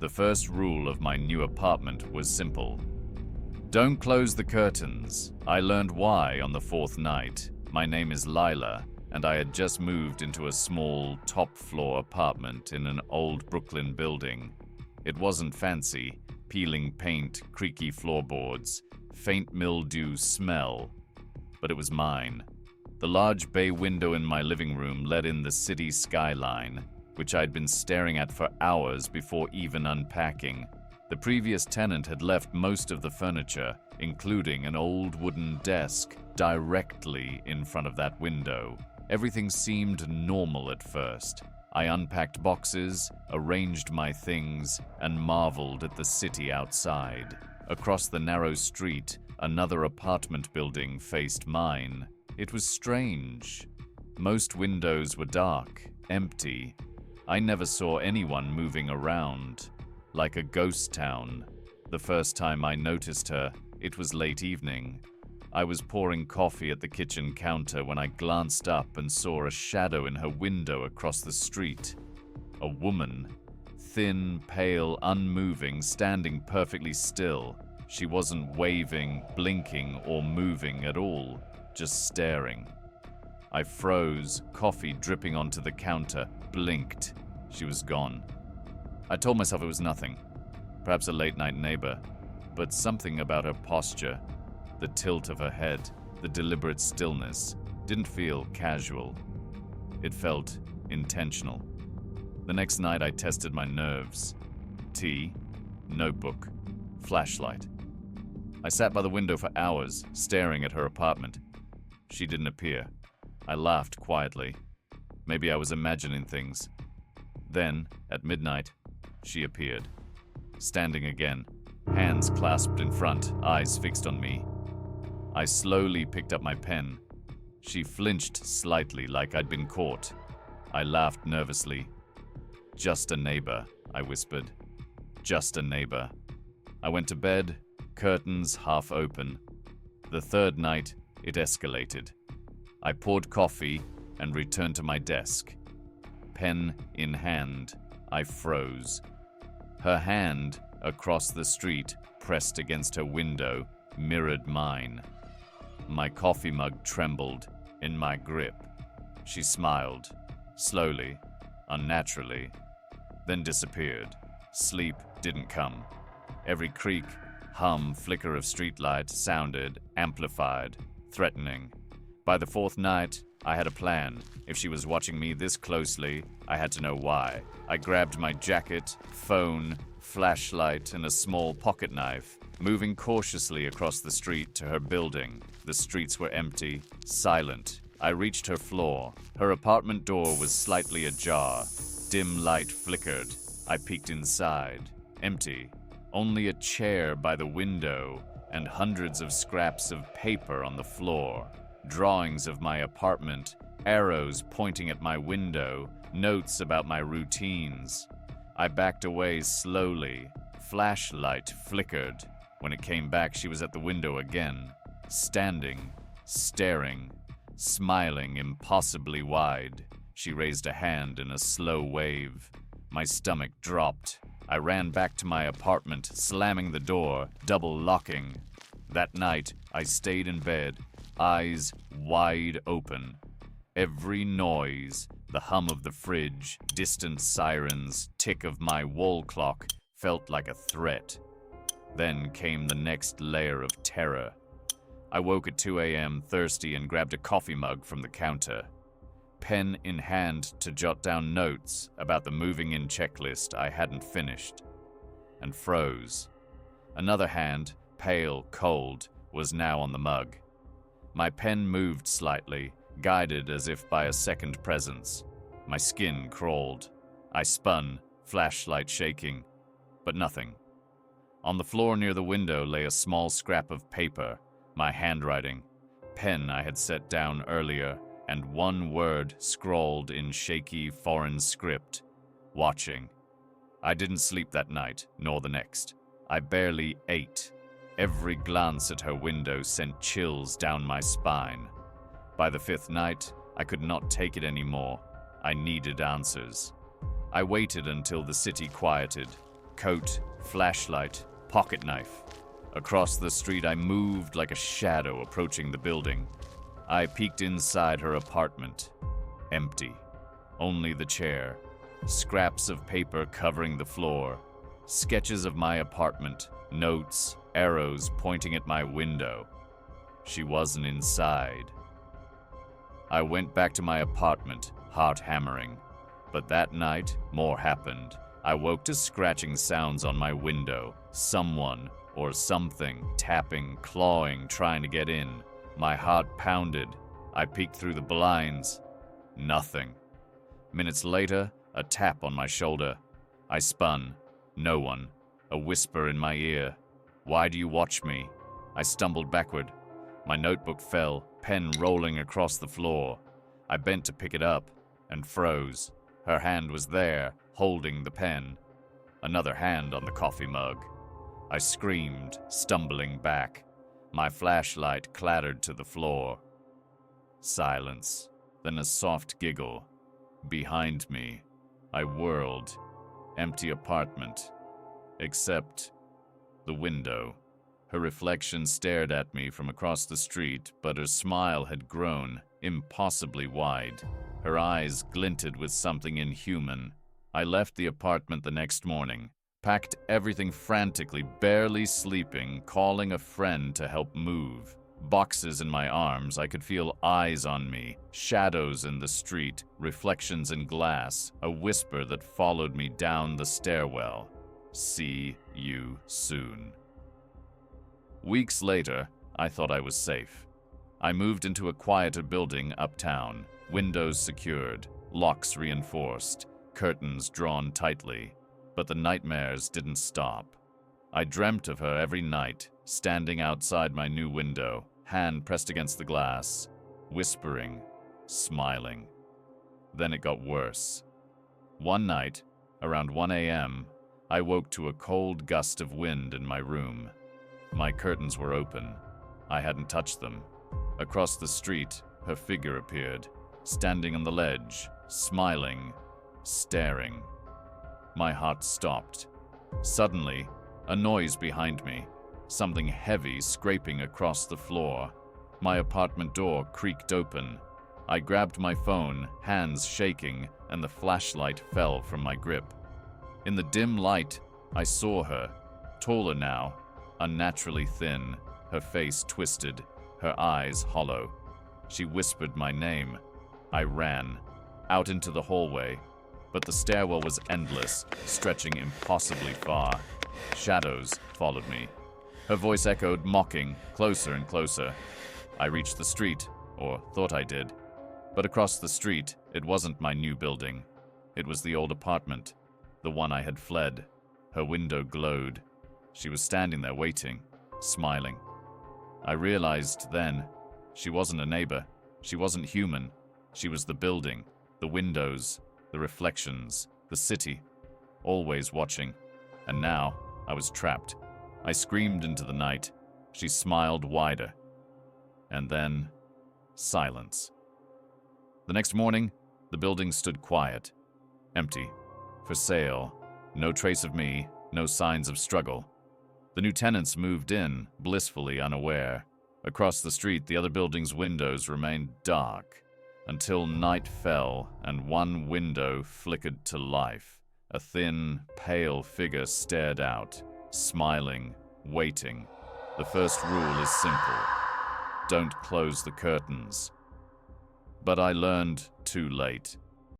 The first rule of my new apartment was simple. Don't close the curtains. I learned why on the fourth night. My name is Lila, and I had just moved into a small, top-floor apartment in an old Brooklyn building. It wasn't fancy, peeling paint, creaky floorboards, faint mildew smell, but it was mine. The large bay window in my living room let in the city skyline, which I'd been staring at for hours before even unpacking. The previous tenant had left most of the furniture, including an old wooden desk, directly in front of that window. Everything seemed normal at first. I unpacked boxes, arranged my things, and marveled at the city outside. Across the narrow street, another apartment building faced mine. It was strange. Most windows were dark, empty. I never saw anyone moving around, like a ghost town. The first time I noticed her, it was late evening. I was pouring coffee at the kitchen counter when I glanced up and saw a shadow in her window across the street. A woman, thin, pale, unmoving, standing perfectly still. She wasn't waving, blinking, or moving at all, just staring. I froze, coffee dripping onto the counter, blinked. She was gone. I told myself it was nothing, perhaps a late-night neighbor, but something about her posture, the tilt of her head, the deliberate stillness, didn't feel casual. It felt intentional. The next night I tested my nerves. Tea, notebook, flashlight. I sat by the window for hours, staring at her apartment. She didn't appear. I laughed quietly. Maybe I was imagining things. Then, at midnight, she appeared. Standing again, hands clasped in front, eyes fixed on me. I slowly picked up my pen. She flinched slightly like I'd been caught. I laughed nervously. "Just a neighbor," I whispered. "Just a neighbor." I went to bed, curtains half open. The third night, it escalated. I poured coffee and returned to my desk. Pen in hand, I froze. Her hand, across the street, pressed against her window, mirrored mine. My coffee mug trembled in my grip. She smiled, slowly, unnaturally, then disappeared. Sleep didn't come. Every creak, hum, flicker of streetlight sounded, amplified, threatening. By the fourth night, I had a plan. If she was watching me this closely, I had to know why. I grabbed my jacket, phone, flashlight, and a small pocket knife, moving cautiously across the street to her building. The streets were empty, silent. I reached her floor. Her apartment door was slightly ajar. Dim light flickered. I peeked inside. Empty. Only a chair by the window and hundreds of scraps of paper on the floor. Drawings of my apartment, arrows pointing at my window, notes about my routines. I backed away slowly. Flashlight flickered. When it came back, she was at the window again, standing, staring, smiling impossibly wide. She raised a hand in a slow wave. My stomach dropped. I ran back to my apartment, slamming the door, double locking. That night, I stayed in bed, eyes wide open. Every noise, the hum of the fridge, distant sirens, tick of my wall clock, felt like a threat. Then came the next layer of terror. I woke at 2 a.m. thirsty and grabbed a coffee mug from the counter. Pen in hand to jot down notes about the moving-in checklist I hadn't finished. And froze. Another hand, pale, cold, was now on the mug. My pen moved slightly, guided as if by a second presence. My skin crawled. I spun, flashlight shaking, but nothing. On the floor near the window lay a small scrap of paper, my handwriting, pen I had set down earlier, and one word scrawled in shaky foreign script, watching. I didn't sleep that night, nor the next. I barely ate. Every glance at her window sent chills down my spine. By the fifth night, I could not take it anymore. I needed answers. I waited until the city quieted. coat, flashlight, pocket knife. Across the street, I moved like a shadow approaching the building. I peeked inside her apartment. Empty. Only the chair. Scraps of paper covering the floor. Sketches of my apartment. Notes, arrows pointing at my window. She wasn't inside. I went back to my apartment, heart hammering. But that night, more happened. I woke to scratching sounds on my window. Someone or something tapping, clawing, trying to get in. My heart pounded. I peeked through the blinds. Nothing. Minutes later, a tap on my shoulder. I spun. No one. A whisper in my ear. "Why do you watch me?" I stumbled backward. My notebook fell, pen rolling across the floor. I bent to pick it up and froze. Her hand was there, holding the pen. Another hand on the coffee mug. I screamed, stumbling back. My flashlight clattered to the floor. Silence, then a soft giggle. Behind me, I whirled. Empty apartment. Except the window. Her reflection stared at me from across the street, but her smile had grown, impossibly wide. Her eyes glinted with something inhuman. I left the apartment the next morning, packed everything frantically, barely sleeping, calling a friend to help move. Boxes in my arms, I could feel eyes on me, shadows in the street, reflections in glass, a whisper that followed me down the stairwell. See you soon. Weeks later, I thought I was safe. I moved into a quieter building uptown, windows secured, locks reinforced, curtains drawn tightly. But the nightmares didn't stop. I dreamt of her every night, standing outside my new window, hand pressed against the glass, whispering, smiling. Then it got worse. One night, around 1 a.m., I woke to a cold gust of wind in my room. My curtains were open. I hadn't touched them. Across the street, her figure appeared, standing on the ledge, smiling, staring. My heart stopped. Suddenly, a noise behind me, something heavy scraping across the floor. My apartment door creaked open. I grabbed my phone, hands shaking, and the flashlight fell from my grip. In the dim light, I saw her, taller now, unnaturally thin, her face twisted, her eyes hollow. She whispered my name. I ran, out into the hallway, but the stairwell was endless, stretching impossibly far. Shadows followed me. Her voice echoed, mocking, closer and closer. I reached the street, or thought I did. But across the street, it wasn't my new building. It was the old apartment, the one I had fled. Her window glowed. She was standing there waiting, smiling. I realized then, she wasn't a neighbor. She wasn't human. She was the building, the windows, the reflections, the city, always watching. And now, I was trapped. I screamed into the night. She smiled wider. And then, silence. The next morning, the building stood quiet, empty, for sale, no trace of me, no signs of struggle. The new tenants moved in, blissfully unaware. Across the street, the other building's windows remained dark, until night fell and one window flickered to life. A thin, pale figure stared out, smiling, waiting. The first rule is simple: don't close the curtains. But I learned too late.